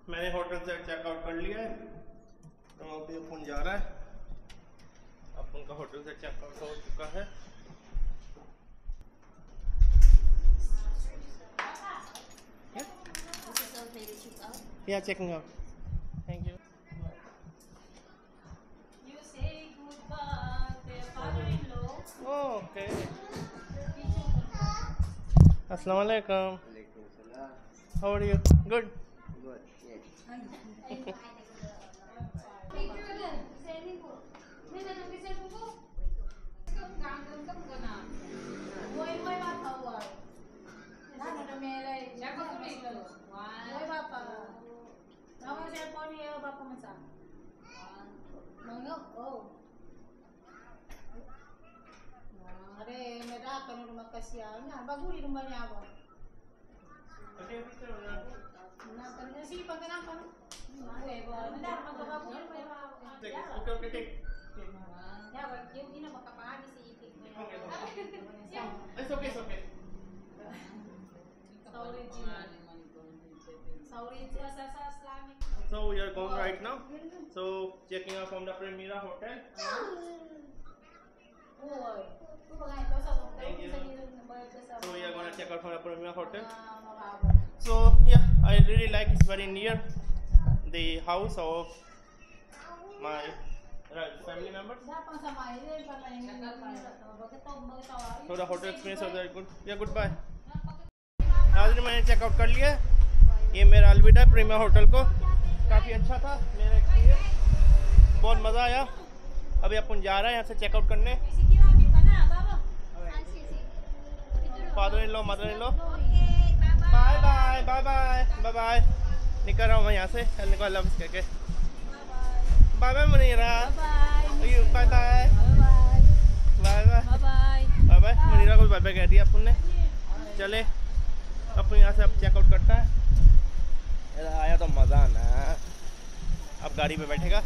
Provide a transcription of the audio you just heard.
मैंने होटल से चेकआउट कर लिया है, तो अभी अपन जा रहा है। अपन का होटल से चेकआउट हो चुका है। Yeah, checking out. Thank you. You say goodbye to your father-in-law. Oh, okay. Assalamu alaikum. How are you? Good. Good. Yes. Bagus di rumahnya apa? Nah, ternyata sih pakai apa? Okay. Ya, bagi ini mau kapan sih? It's okay. So we are going right now. So checking out from the Primera Hotel. Thank you. So we are gonna check out from the Primera Hotel. So yeah, I really like it's very near the house of my family members. So the hotel experience was very good. Yeah, goodbye. आज मैंने checkout कर लिया। ये मेरा अलविदा premiere hotel को, काफ़ी अच्छा था मेरा एक्सपीरियंस, बहुत मज़ा आया। अभी अपन जा रहे हैं यहाँ से चेकआउट करने। Father in law, mother in law, bye. निकल रहा हूँ मैं यहाँ से, निकल लव करके। बाय मुनीरा, बाय मुनीरा को बाय कह दिया अपन ने। चले अपन यहाँ से अब चेकआउट करता है। आया तो मज़ा आना। अब गाड़ी में बैठेगा।